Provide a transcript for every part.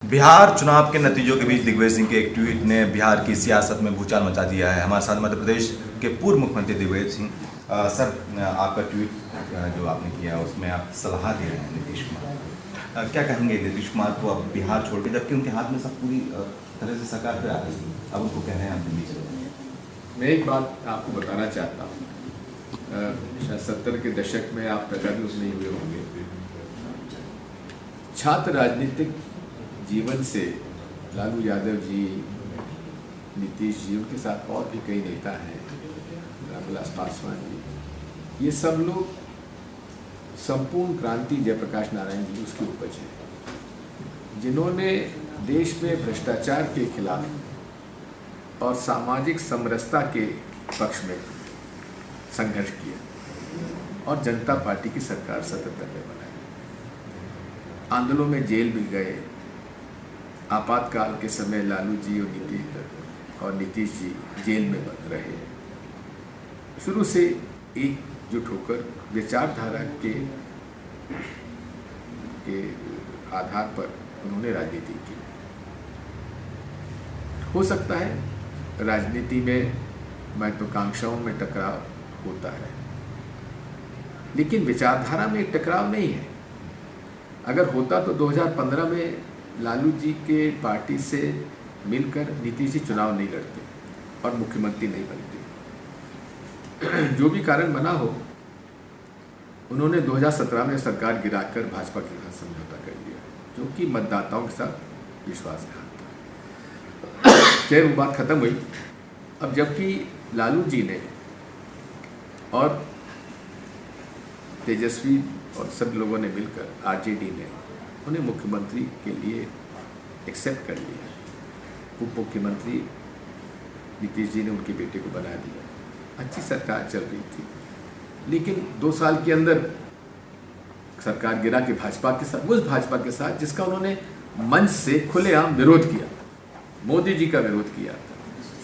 बिहार चुनाव के नतीजों के बीच दिग्विजय सिंह के एक ट्वीट ने बिहार की सियासत में भूचाल मचा दिया है। हमारे साथ मध्य प्रदेश के पूर्व मुख्यमंत्री दिग्विजय सिंह। सर, आपका ट्वीट जो आपने किया उसमें आप सलाह दे रहे हैं नीतीश कुमार को। क्या कहेंगे नीतीश कुमार को अब बिहार छोड़ के, जबकि उनके हाथ में सब पूरी तरह से सरकार पे आ रही है, अब उनको कह रहे हैं आप दिल्ली चले जाइए। मैं एक बात आपको बताना चाहता हूँ, शायद 70 के दशक में आप पैदा भी उसमें हुए होंगे। छात्र राजनीतिक जीवन से लालू यादव जी, नीतीश जी, उनके साथ और भी कई नेता हैं, रामविलास पासवान जी, ये सब लोग संपूर्ण क्रांति जयप्रकाश नारायण जी उसकी उपज है, जिन्होंने देश में भ्रष्टाचार के खिलाफ और सामाजिक समरसता के पक्ष में संघर्ष किया और जनता पार्टी की सरकार 77 में बनाई। आंदोलनों में जेल भी गए। आपातकाल के समय लालू जी और नीतीश जी जेल में बंद रहे। शुरू से एकजुट होकर विचारधारा के आधार पर उन्होंने राजनीति की। हो सकता है राजनीति में महत्वाकांक्षाओं में टकराव होता है, लेकिन विचारधारा में एक टकराव नहीं है। अगर होता तो 2015 में लालू जी के पार्टी से मिलकर नीतीश जी चुनाव नहीं लड़ते और मुख्यमंत्री नहीं बनते। जो भी कारण बना हो, उन्होंने 2017 में सरकार गिराकर भाजपा के साथ समझौता कर लिया, जो कि मतदाताओं के साथ विश्वासघात था। खैर, वो बात खत्म हुई। अब जबकि लालू जी ने और तेजस्वी और सब लोगों ने मिलकर, आरजेडी ने उन्हें मुख्यमंत्री के लिए एक्सेप्ट कर लिया। उप मुख्यमंत्री नीतीश जी ने उनके बेटे को बना दिया। अच्छी सरकार चल रही थी, लेकिन 2 साल के अंदर सरकार गिरा के भाजपा के साथ, उस भाजपा के साथ जिसका उन्होंने मंच से खुलेआम विरोध किया। मोदी जी का विरोध किया था,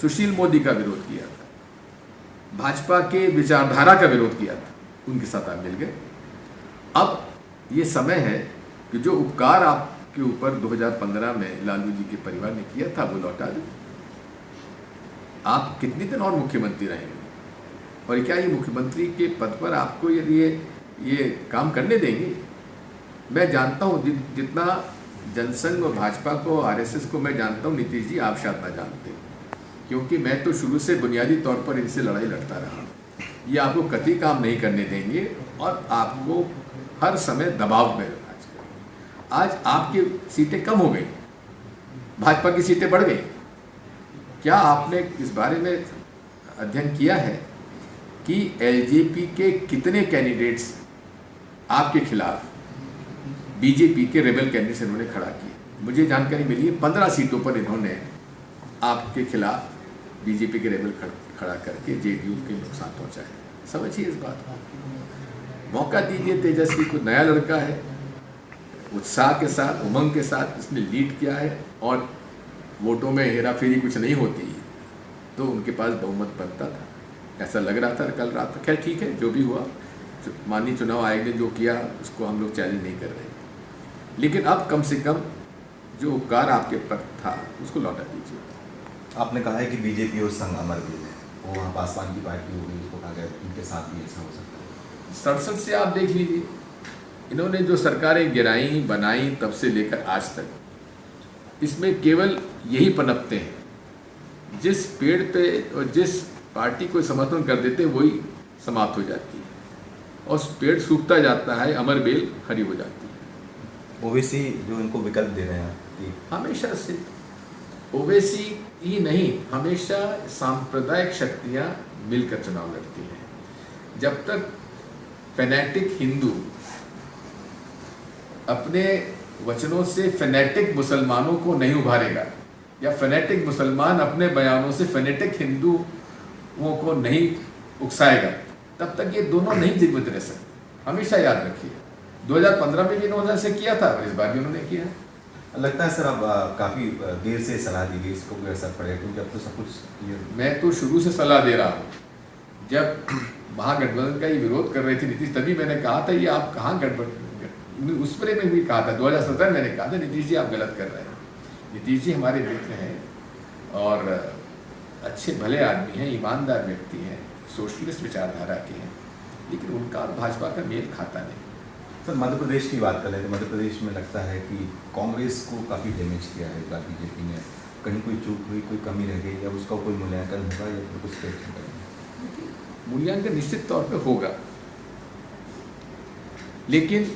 सुशील मोदी का विरोध किया था, भाजपा के विचारधारा का विरोध किया था, उनके साथ आप मिल गए। अब ये समय है कि जो उपकार आपके ऊपर 2015 में लालू जी के परिवार ने किया था, वो लौटा दें। आप कितने दिन और मुख्यमंत्री रहेंगे, और क्या ये मुख्यमंत्री के पद पर आपको यदि ये काम करने देंगे? मैं जानता हूँ जितना जनसंघ और भाजपा को, आरएसएस को मैं जानता हूँ, नीतीश जी आप शायद ना जानते, क्योंकि मैं तो शुरू से बुनियादी तौर पर इनसे लड़ाई लड़ता रहा। ये आपको कतई काम नहीं करने देंगे और आपको हर समय दबाव में रखना चाहिए। आज आपकी सीटें कम हो गई, भाजपा की सीटें बढ़ गई। क्या आपने इस बारे में अध्ययन किया है कि एलजेपी के कितने कैंडिडेट्स आपके खिलाफ बीजेपी के रेबल कैंडिडेट्स इन्होंने खड़ा किए? मुझे जानकारी मिली है 15 सीटों पर इन्होंने आपके खिलाफ बीजेपी के रेबल खड़ा करके जेडीयू के नुकसान पहुंचाया। समझिए इस बात को। मौका दीजिए तेजस्वी को, नया लड़का है, उत्साह के साथ, उमंग के साथ इसने लीड किया है, और वोटों में हेराफेरी कुछ नहीं होती तो उनके पास बहुमत बनता था, ऐसा लग रहा था कल रात। खैर ठीक है, जो भी हुआ, माननीय चुनाव आयोग ने जो किया उसको हम लोग चैलेंज नहीं कर रहे, लेकिन अब कम से कम जो उपकार आपके पर था उसको लौटा दीजिए। आपने कहा है कि बीजेपी और संघ अमर भी है, वो वहाँ पासवान की पार्टी होगी, उसको कहा गया उनके साथ भी ऐसा हो सकता है। 67 से आप देख लीजिए, इन्होंने जो सरकारें गिराई बनाई तब से लेकर आज तक, इसमें केवल यही पनपते हैं, जिस पेड़ पे और जिस पार्टी को समर्थन कर देते हैं वही समाप्त हो जाती है, और पेड़ सूखता जाता है, अमर बेल हरी हो जाती है। ओवैसी जो इनको विकल्प दे रहे हैं, हमेशा से ओवैसी ही नहीं, हमेशा सांप्रदायिक शक्तियां मिलकर चुनाव लड़ती हैं। जब तक फैनेटिक हिंदू अपने वचनों से फैनेटिक मुसलमानों को नहीं उभारेगा, या फैनेटिक मुसलमान अपने बयानों से फैनेटिक हिंदुओं को नहीं उकसाएगा, तब तक ये दोनों नहीं जीवित रह सकते। हमेशा याद रखिए, 2015 में भी इन्होंने ऐसे किया था, और इस बार भी उन्होंने किया। लगता है सर अब काफ़ी देर से सलाह दी गई, इसको कोई असर पड़ेगा? क्योंकि अब तो सब कुछ मैं तो शुरू से सलाह दे रहा हूँ। जब महागठबंधन का ये विरोध कर रहे थे नीतीश, तभी मैंने कहा था ये आप कहाँ गठबंधन, उस पर में भी कहा था 2017 मैंने कहा था नीतीश जी आप गलत कर रहे हैं। नीतीश जी हमारे मित्र हैं और अच्छे भले आदमी हैं, ईमानदार व्यक्ति हैं, सोशलिस्ट विचारधारा के हैं, लेकिन उनका और भाजपा का मेल खाता नहीं। सर मध्य प्रदेश की बात करें तो मध्य प्रदेश में लगता है कि कांग्रेस को काफ़ी डैमेज किया है बीजेपी ने, कहीं कोई चूक हुई, कोई कमी रह गई, या उसका कोई मूल्यांकन होगा या फिर कुछ एक्शन करेंगे? मूल्यांकन निश्चित तौर पे होगा, लेकिन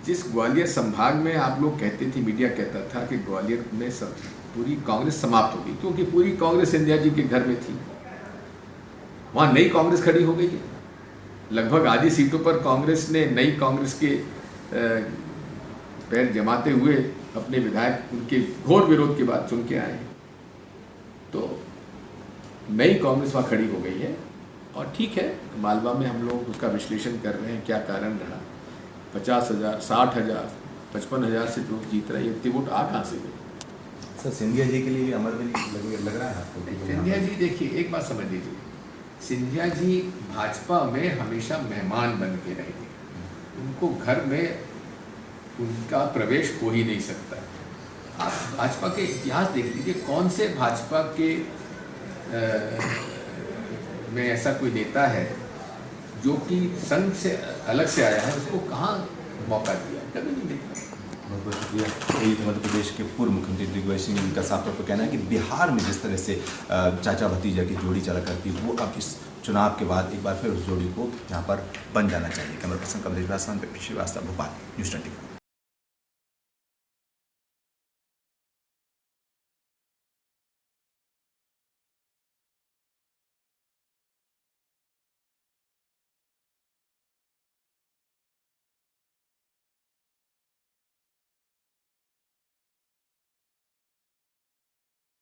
जिस ग्वालियर संभाग में आप लोग कहते थे, मीडिया कहता था कि ग्वालियर में सब पूरी कांग्रेस समाप्त हो गई, क्योंकि पूरी कांग्रेस सिंधिया जी के घर में थी, वहाँ नई कांग्रेस खड़ी हो गई है। लगभग आधी सीटों पर कांग्रेस ने नई कांग्रेस के पैर जमाते हुए अपने विधायक उनके घोर विरोध के बाद चुन के आए हैं। तो नई कांग्रेस वहाँ खड़ी हो गई है और ठीक है, मालवा में हम लोग उसका विश्लेषण कर रहे हैं क्या कारण रहा। 50,000, 60,000, 55,000 से लोग जीत रहे हैं, इतनी वोट आ कहाँ से गई? सर सिंधिया जी के लिए अमर भी लग रहा है आपको? सिंधिया जी देखिए, एक बात समझ लीजिए, सिंधिया जी भाजपा में हमेशा मेहमान बन के रहेंगे, उनको घर में उनका प्रवेश हो ही नहीं सकता। आप भाजपा के इतिहास देख लीजिए, कौन से भाजपा के में ऐसा कोई नेता है जो कि संघ से अलग से आया है, उसको कहाँ मौका दिया? कभी नहीं देखा। बहुत बहुत शुक्रिया। यही मध्य प्रदेश के पूर्व मुख्यमंत्री दिग्विजय सिंह का साफ तौर पर कहना है कि बिहार में जिस तरह से चाचा भतीजा की जोड़ी चला करती, वो अब इस चुनाव के बाद एक बार फिर उस जोड़ी को यहाँ पर बन जाना चाहिए। कैमरा पर्सन कमलेश भाषण पे श्रीवास्तव, भोपाल, न्यूज़ 24।